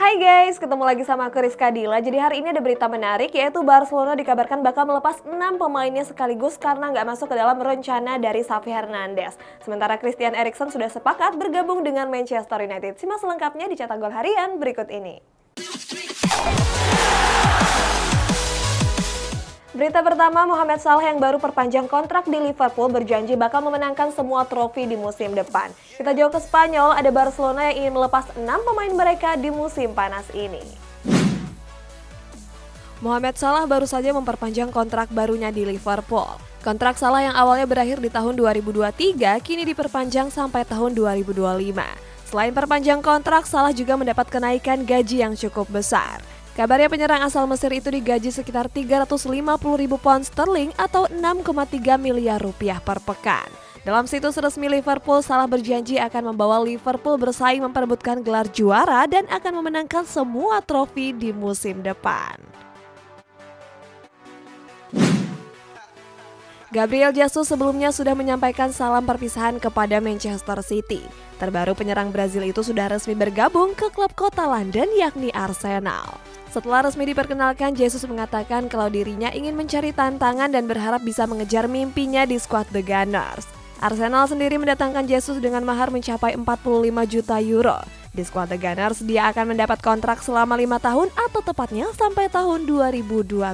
Hai guys, ketemu lagi sama aku Rizka Dila. Jadi hari ini ada berita menarik, yaitu Barcelona dikabarkan bakal melepas 6 pemainnya sekaligus karena nggak masuk ke dalam rencana dari Xavi Hernandez. Sementara Christian Eriksen sudah sepakat bergabung dengan Manchester United. Simak selengkapnya di Cetak Gol Harian berikut ini. Berita pertama, Mohamed Salah yang baru perpanjang kontrak di Liverpool berjanji bakal memenangkan semua trofi di musim depan. Kita jauh ke Spanyol, ada Barcelona yang ingin melepas 6 pemain mereka di musim panas ini. Mohamed Salah baru saja memperpanjang kontrak barunya di Liverpool. Kontrak Salah yang awalnya berakhir di tahun 2023 kini diperpanjang sampai tahun 2025. Selain perpanjang kontrak, Salah juga mendapat kenaikan gaji yang cukup besar. Kabarnya penyerang asal Mesir itu digaji sekitar 350.000 pound sterling atau 6,3 miliar rupiah per pekan. Dalam situs resmi Liverpool, Salah berjanji akan membawa Liverpool bersaing memperebutkan gelar juara dan akan memenangkan semua trofi di musim depan. Gabriel Jesus sebelumnya sudah menyampaikan salam perpisahan kepada Manchester City. Terbaru penyerang Brazil itu sudah resmi bergabung ke klub kota London yakni Arsenal. Setelah resmi diperkenalkan, Jesus mengatakan kalau dirinya ingin mencari tantangan dan berharap bisa mengejar mimpinya di skuad The Gunners. Arsenal sendiri mendatangkan Jesus dengan mahar mencapai 45 juta euro. Di skuad The Gunners, dia akan mendapat kontrak selama 5 tahun atau tepatnya sampai tahun 2027.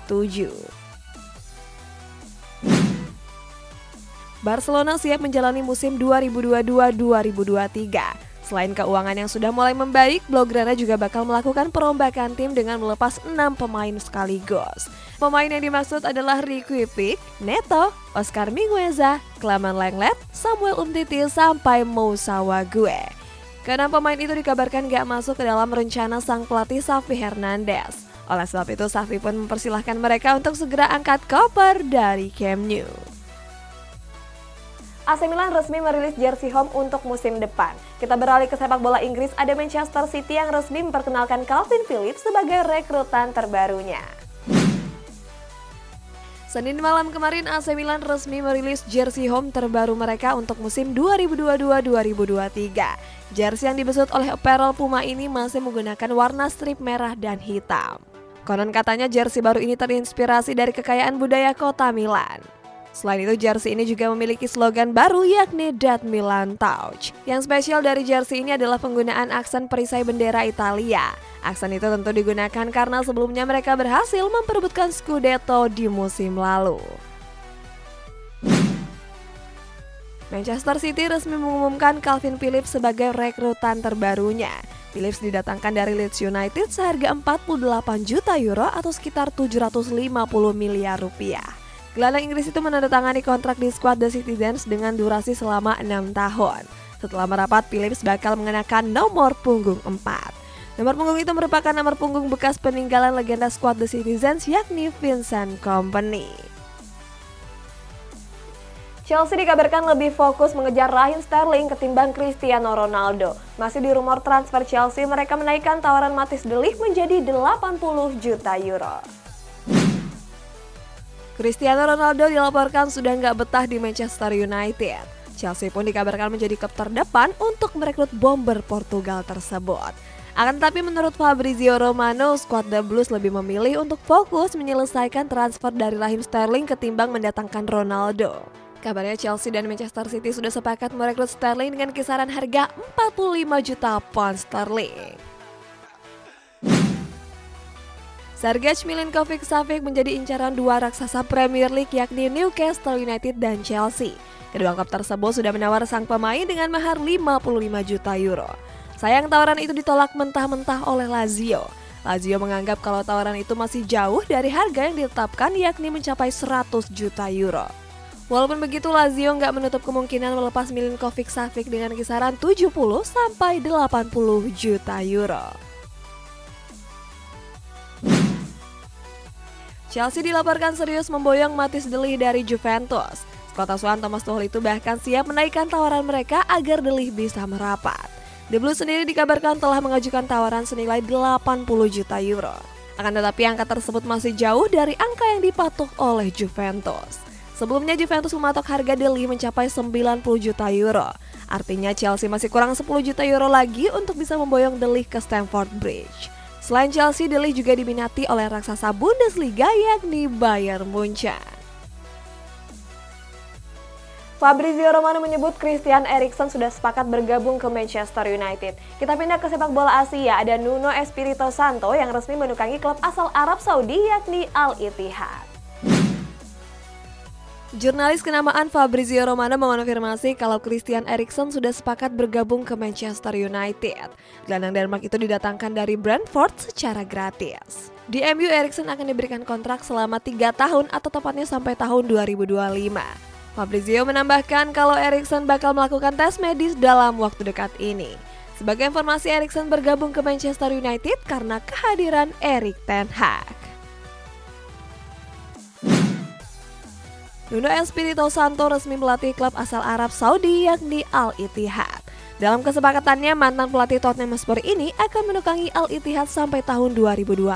Barcelona siap menjalani musim 2022-2023. Selain keuangan yang sudah mulai membaik, Blaugrana juga bakal melakukan perombakan tim dengan melepas 6 pemain sekaligus. Pemain yang dimaksud adalah Riqui Puig, Neto, Oscar Mingueza, Clement Lenglet, Samuel Umtiti, sampai Moussa Wague. Keenam pemain itu dikabarkan gak masuk ke dalam rencana sang pelatih Xavi Hernandez. Oleh sebab itu, Xavi pun mempersilahkan mereka untuk segera angkat koper dari Camp Nou. AC Milan resmi merilis jersey home untuk musim depan. Kita beralih ke sepak bola Inggris, ada Manchester City yang resmi memperkenalkan Calvin Phillips sebagai rekrutan terbarunya. Senin malam kemarin AC Milan resmi merilis jersey home terbaru mereka untuk musim 2022-2023. Jersey yang dibesut oleh apparel Puma ini masih menggunakan warna strip merah dan hitam. Konon katanya jersey baru ini terinspirasi dari kekayaan budaya kota Milan. Selain itu, jersey ini juga memiliki slogan baru yakni That Milan Touch. Yang spesial dari jersey ini adalah penggunaan aksen perisai bendera Italia. Aksen itu tentu digunakan karena sebelumnya mereka berhasil memperebutkan Scudetto di musim lalu. Manchester City resmi mengumumkan Calvin Phillips sebagai rekrutan terbarunya. Phillips didatangkan dari Leeds United seharga 48 juta euro atau sekitar 750 miliar rupiah. Gelandang Inggris itu menandatangani kontrak di skuad The Citizens dengan durasi selama 6 tahun. Setelah merapat, Phillips bakal mengenakan nomor punggung 4. Nomor punggung itu merupakan nomor punggung bekas peninggalan legenda skuad The Citizens yakni Vincent Kompany. Chelsea dikabarkan lebih fokus mengejar Raheem Sterling ketimbang Cristiano Ronaldo. Masih di rumor transfer Chelsea, mereka menaikkan tawaran Matthijs de Ligt menjadi 80 juta euro. Cristiano Ronaldo dilaporkan sudah nggak betah di Manchester United. Chelsea pun dikabarkan menjadi klub terdepan untuk merekrut bomber Portugal tersebut. Akan tetapi menurut Fabrizio Romano, skuad The Blues lebih memilih untuk fokus menyelesaikan transfer dari Raheem Sterling ketimbang mendatangkan Ronaldo. Kabarnya Chelsea dan Manchester City sudah sepakat merekrut Sterling dengan kisaran harga 45 juta pound sterling. Sergej Milinkovic-Savic menjadi incaran dua raksasa Premier League yakni Newcastle United dan Chelsea. Kedua klub tersebut sudah menawar sang pemain dengan mahar 55 juta euro. Sayang tawaran itu ditolak mentah-mentah oleh Lazio. Lazio menganggap kalau tawaran itu masih jauh dari harga yang ditetapkan yakni mencapai 100 juta euro. Walaupun begitu, Lazio nggak menutup kemungkinan melepas Milinkovic-Savic dengan kisaran 70 sampai 80 juta euro. Chelsea dilaporkan serius memboyong Matthijs de Ligt dari Juventus. Skuad asuhan Thomas Tuchel itu bahkan siap menaikkan tawaran mereka agar de Ligt bisa merapat. The Blues sendiri dikabarkan telah mengajukan tawaran senilai 80 juta euro. Akan tetapi angka tersebut masih jauh dari angka yang dipatok oleh Juventus. Sebelumnya Juventus mematok harga de Ligt mencapai 90 juta euro. Artinya Chelsea masih kurang 10 juta euro lagi untuk bisa memboyong de Ligt ke Stamford Bridge. Selain Chelsea, De Ligt juga diminati oleh raksasa Bundesliga yakni Bayern Munchen. Fabrizio Romano menyebut Christian Eriksen sudah sepakat bergabung ke Manchester United. Kita pindah ke sepak bola Asia, ada Nuno Espirito Santo yang resmi menukangi klub asal Arab Saudi yakni Al Ittihad. Jurnalis kenamaan Fabrizio Romano mengonfirmasi kalau Christian Eriksen sudah sepakat bergabung ke Manchester United. Gelandang Denmark itu didatangkan dari Brentford secara gratis. Di MU, Eriksen akan diberikan kontrak selama 3 tahun atau tepatnya sampai tahun 2025. Fabrizio menambahkan kalau Eriksen bakal melakukan tes medis dalam waktu dekat ini. Sebagai informasi, Eriksen bergabung ke Manchester United karena kehadiran Erik ten Hag. Nuno Espirito Santo resmi melatih klub asal Arab Saudi yakni Al Ittihad. Dalam kesepakatannya, mantan pelatih Tottenham Hotspur ini akan menukangi Al Ittihad sampai tahun 2024.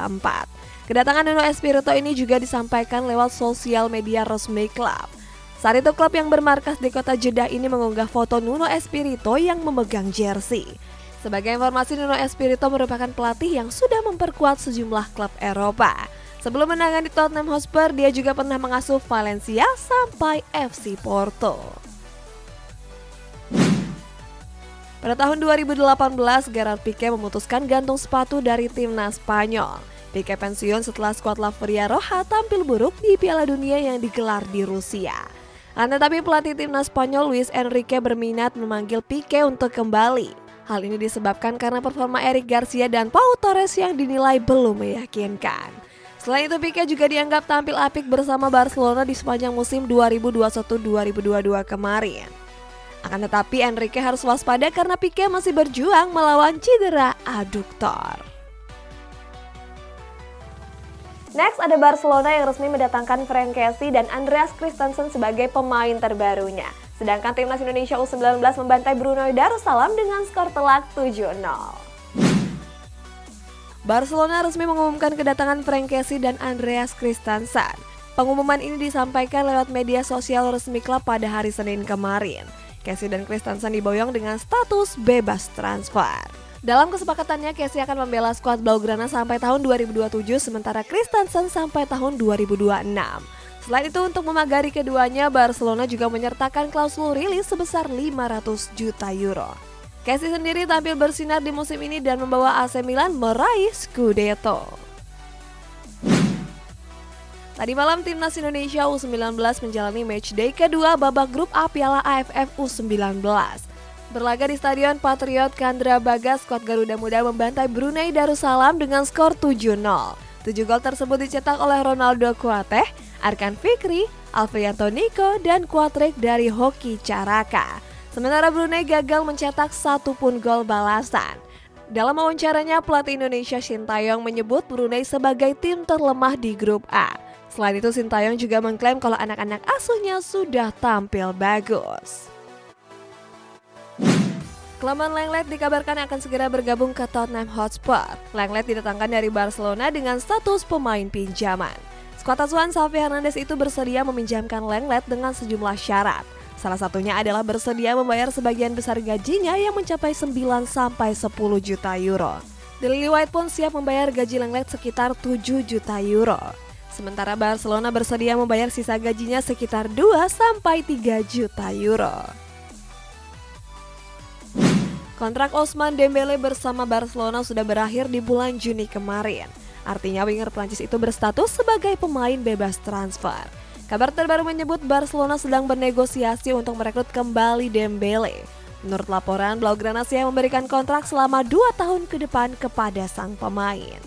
Kedatangan Nuno Espirito ini juga disampaikan lewat sosial media resmi klub. Saat itu klub yang bermarkas di kota Jeddah ini mengunggah foto Nuno Espirito yang memegang jersey. Sebagai informasi, Nuno Espirito merupakan pelatih yang sudah memperkuat sejumlah klub Eropa. Sebelum menangani Tottenham Hotspur, dia juga pernah mengasuh Valencia sampai FC Porto. Pada tahun 2018, Gerard Piqué memutuskan gantung sepatu dari timnas Spanyol. Piqué pensiun setelah skuad La Furia Roja tampil buruk di Piala Dunia yang digelar di Rusia. Tetapi pelatih timnas Spanyol Luis Enrique berminat memanggil Piqué untuk kembali. Hal ini disebabkan karena performa Eric Garcia dan Pau Torres yang dinilai belum meyakinkan. Selain itu, Piqué juga dianggap tampil apik bersama Barcelona di sepanjang musim 2021-2022 kemarin. Akan tetapi, Enrique harus waspada karena Piqué masih berjuang melawan cedera aduktor. Next, ada Barcelona yang resmi mendatangkan Franck Kessié dan Andreas Christensen sebagai pemain terbarunya. Sedangkan timnas Indonesia U19 membantai Brunei Darussalam dengan skor telak 7-0. Barcelona resmi mengumumkan kedatangan Franck Kessié dan Andreas Christensen. Pengumuman ini disampaikan lewat media sosial resmi klub pada hari Senin kemarin. Kessié dan Christensen diboyong dengan status bebas transfer. Dalam kesepakatannya, Kessié akan membela skuad Blaugrana sampai tahun 2027, sementara Christensen sampai tahun 2026. Selain itu, untuk memagari keduanya, Barcelona juga menyertakan klausul rilis sebesar 500 juta euro. Kessié sendiri tampil bersinar di musim ini dan membawa AC Milan meraih Scudetto. Tadi malam timnas Indonesia U19 menjalani matchday kedua babak grup A Piala AFF U19. Berlaga di Stadion Patriot Candrabaga, skuad Garuda Muda membantai Brunei Darussalam dengan skor 7-0. 7 gol tersebut dicetak oleh Ronaldo Kuateh, Arkan Fikri, Alfianto Niko, dan Quadrik dari Hoki Caraka. Sementara Brunei gagal mencetak satu pun gol balasan. Dalam wawancaranya, pelatih Indonesia Shin Tae-yong menyebut Brunei sebagai tim terlemah di grup A. Selain itu, Shin Tae-yong juga mengklaim kalau anak-anak asuhnya sudah tampil bagus. Clement Lenglet dikabarkan akan segera bergabung ke Tottenham Hotspur. Lenglet didatangkan dari Barcelona dengan status pemain pinjaman. Skuad asuhan Xavi Hernandez itu bersedia meminjamkan Lenglet dengan sejumlah syarat. Salah satunya adalah bersedia membayar sebagian besar gajinya yang mencapai 9-10 juta euro. Daily White pun siap membayar gaji Lenglet sekitar 7 juta euro. Sementara Barcelona bersedia membayar sisa gajinya sekitar 2-3 juta euro. Kontrak Ousmane Dembélé bersama Barcelona sudah berakhir di bulan Juni kemarin. Artinya winger Prancis itu berstatus sebagai pemain bebas transfer. Kabar terbaru menyebut Barcelona sedang bernegosiasi untuk merekrut kembali Dembélé. Menurut laporan, Blaugrana siap memberikan kontrak selama 2 tahun ke depan kepada sang pemain.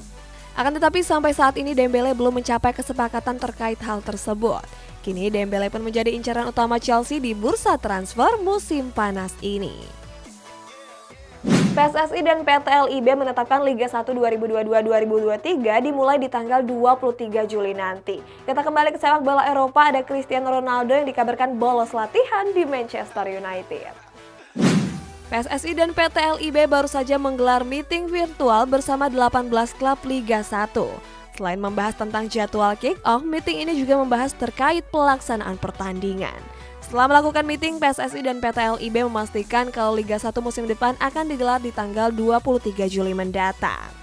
Akan tetapi sampai saat ini Dembélé belum mencapai kesepakatan terkait hal tersebut. Kini Dembélé pun menjadi incaran utama Chelsea di bursa transfer musim panas ini. PSSI dan PT LIB menetapkan Liga 1 2022-2023 dimulai di tanggal 23 Juli nanti. Kita kembali ke sepak bola Eropa, ada Cristiano Ronaldo yang dikabarkan bolos latihan di Manchester United. PSSI dan PT LIB baru saja menggelar meeting virtual bersama 18 klub Liga 1. Selain membahas tentang jadwal kick-off, meeting ini juga membahas terkait pelaksanaan pertandingan. Setelah melakukan meeting, PSSI dan PT LIB memastikan kalau Liga 1 musim depan akan digelar di tanggal 23 Juli mendatang.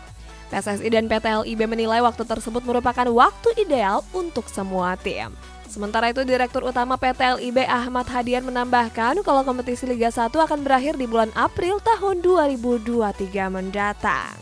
PSSI dan PT LIB menilai waktu tersebut merupakan waktu ideal untuk semua tim. Sementara itu, Direktur Utama PT LIB Ahmad Hadian menambahkan kalau kompetisi Liga 1 akan berakhir di bulan April tahun 2023 mendatang.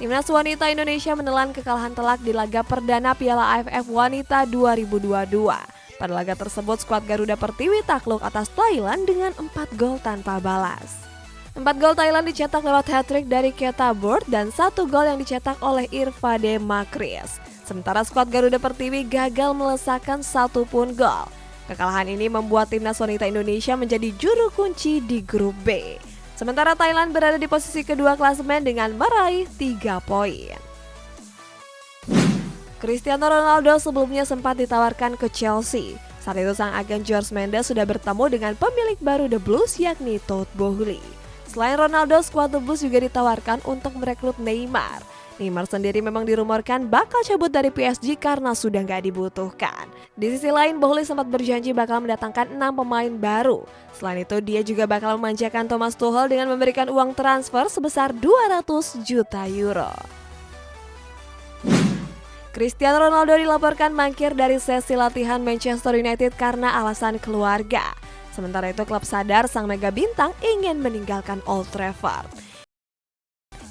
Timnas Wanita Indonesia menelan kekalahan telak di laga perdana Piala AFF Wanita 2022. Pada laga tersebut, skuad Garuda Pertiwi takluk atas Thailand dengan 4 gol tanpa balas. 4 gol Thailand dicetak lewat hat-trick dari Keta Bird dan 1 gol yang dicetak oleh Irfade Makris. Sementara skuad Garuda Pertiwi gagal melesakkan 1 pun gol. Kekalahan ini membuat Timnas Wanita Indonesia menjadi juru kunci di grup B. Sementara Thailand berada di posisi kedua klasemen dengan meraih 3 poin. Cristiano Ronaldo sebelumnya sempat ditawarkan ke Chelsea. Saat itu sang agen Jorge Mendes sudah bertemu dengan pemilik baru The Blues yakni Todd Boehly. Selain Ronaldo, skuad The Blues juga ditawarkan untuk merekrut Neymar. Neymar sendiri memang dirumorkan bakal cabut dari PSG karena sudah nggak dibutuhkan. Di sisi lain, Boehly sempat berjanji bakal mendatangkan 6 pemain baru. Selain itu, dia juga bakal memanjakan Thomas Tuchel dengan memberikan uang transfer sebesar 200 juta euro. Cristiano Ronaldo dilaporkan mangkir dari sesi latihan Manchester United karena alasan keluarga. Sementara itu, klub sadar sang mega bintang ingin meninggalkan Old Trafford.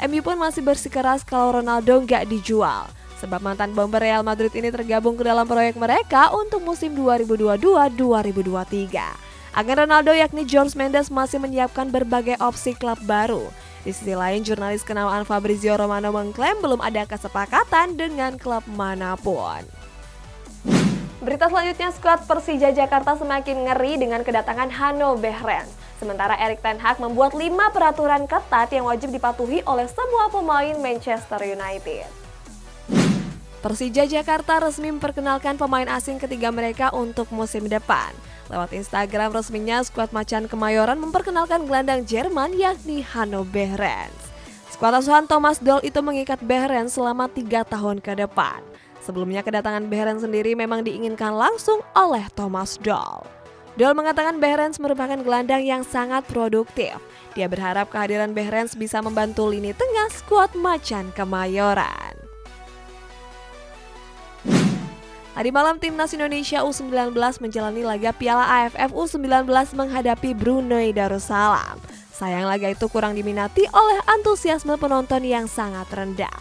MU pun masih bersikeras kalau Ronaldo nggak dijual, sebab mantan bomber Real Madrid ini tergabung ke dalam proyek mereka untuk musim 2022-2023. Agen Ronaldo yakni Jorge Mendes masih menyiapkan berbagai opsi klub baru. Di sisi lain, jurnalis kenamaan Fabrizio Romano mengklaim belum ada kesepakatan dengan klub manapun. Berita selanjutnya, skuad Persija Jakarta semakin ngeri dengan kedatangan Hanno Behrens. Sementara Erik ten Hag membuat 5 peraturan ketat yang wajib dipatuhi oleh semua pemain Manchester United. Persija Jakarta resmi memperkenalkan pemain asing ketiga mereka untuk musim depan. Lewat Instagram resminya, skuad Macan Kemayoran memperkenalkan gelandang Jerman yakni Hanno Behrens. Skuad asuhan Thomas Doll itu mengikat Behrens selama 3 tahun ke depan. Sebelumnya kedatangan Behrens sendiri memang diinginkan langsung oleh Thomas Doll. Doll mengatakan Behrens merupakan gelandang yang sangat produktif. Dia berharap kehadiran Behrens bisa membantu lini tengah skuad Macan Kemayoran. Tadi malam Timnas Indonesia U19 menjalani laga Piala AFF U19 menghadapi Brunei Darussalam. Sayang laga itu kurang diminati oleh antusiasme penonton yang sangat rendah.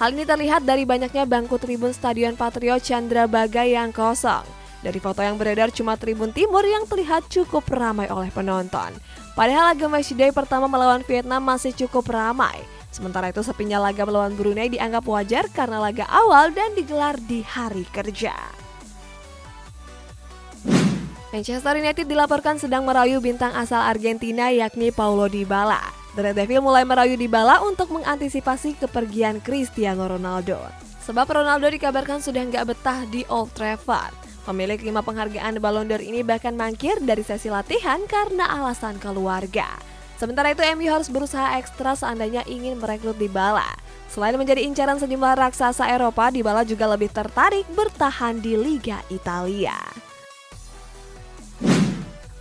Hal ini terlihat dari banyaknya bangku tribun Stadion Patriot Candrabaga yang kosong. Dari foto yang beredar cuma tribun timur yang terlihat cukup ramai oleh penonton. Padahal laga matchday pertama melawan Vietnam masih cukup ramai. Sementara itu sepinya laga melawan Brunei dianggap wajar karena laga awal dan digelar di hari kerja. Manchester United dilaporkan sedang merayu bintang asal Argentina yakni Paulo Dybala. The Red Devil mulai merayu Dybala untuk mengantisipasi kepergian Cristiano Ronaldo. Sebab Ronaldo dikabarkan sudah nggak betah di Old Trafford. Pemilik 5 penghargaan Ballon d'Or ini bahkan mangkir dari sesi latihan karena alasan keluarga. Sementara itu MU harus berusaha ekstra seandainya ingin merekrut Dybala. Selain menjadi incaran sejumlah raksasa Eropa, Dybala juga lebih tertarik bertahan di Liga Italia.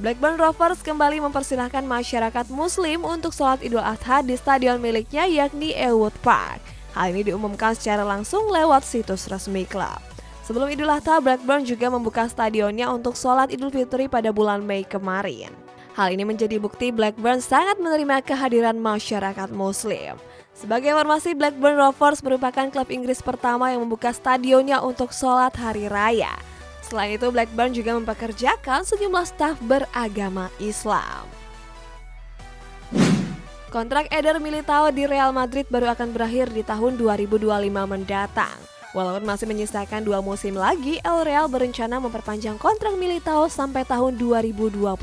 Blackburn Rovers kembali mempersilahkan masyarakat muslim untuk sholat Idul Adha di stadion miliknya yakni Ewood Park. Hal ini diumumkan secara langsung lewat situs resmi klub. Sebelum Idul Adha, Blackburn juga membuka stadionnya untuk sholat Idul Fitri pada bulan Mei kemarin. Hal ini menjadi bukti Blackburn sangat menerima kehadiran masyarakat muslim. Sebagai informasi, Blackburn Rovers merupakan klub Inggris pertama yang membuka stadionnya untuk sholat hari raya. Selain itu, Blackburn juga mempekerjakan sejumlah staf beragama Islam. Kontrak Eder Militao di Real Madrid baru akan berakhir di tahun 2025 mendatang. Walaupun masih menyisakan 2 musim lagi, El Real berencana memperpanjang kontrak Militao sampai tahun 2028.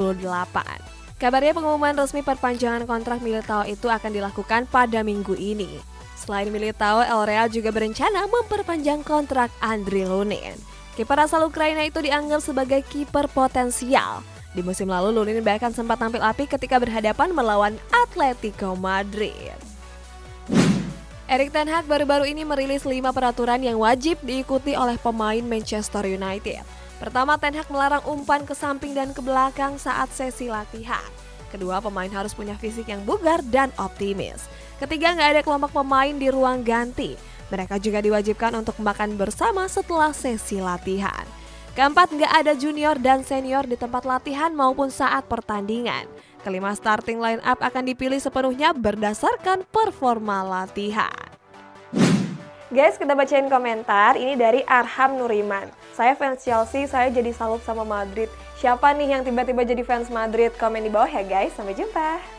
Kabarnya pengumuman resmi perpanjangan kontrak Militao itu akan dilakukan pada minggu ini. Selain Militao, El Real juga berencana memperpanjang kontrak Andriy Lunin. Kiper asal Ukraina itu dianggap sebagai kiper potensial. Di musim lalu, Lunin bahkan sempat tampil api ketika berhadapan melawan Atletico Madrid. Erik ten Hag baru-baru ini merilis 5 peraturan yang wajib diikuti oleh pemain Manchester United. Pertama, ten Hag melarang umpan ke samping dan ke belakang saat sesi latihan. Kedua, pemain harus punya fisik yang bugar dan optimis. Ketiga, nggak ada kelompok pemain di ruang ganti. Mereka juga diwajibkan untuk makan bersama setelah sesi latihan. Keempat, nggak ada junior dan senior di tempat latihan maupun saat pertandingan. Kelima, starting line up akan dipilih sepenuhnya berdasarkan performa latihan. Guys, kita bacain komentar. Ini dari Arham Nuriman. Saya fans Chelsea, saya jadi salut sama Madrid. Siapa nih yang tiba-tiba jadi fans Madrid? Komen di bawah ya guys. Sampai jumpa.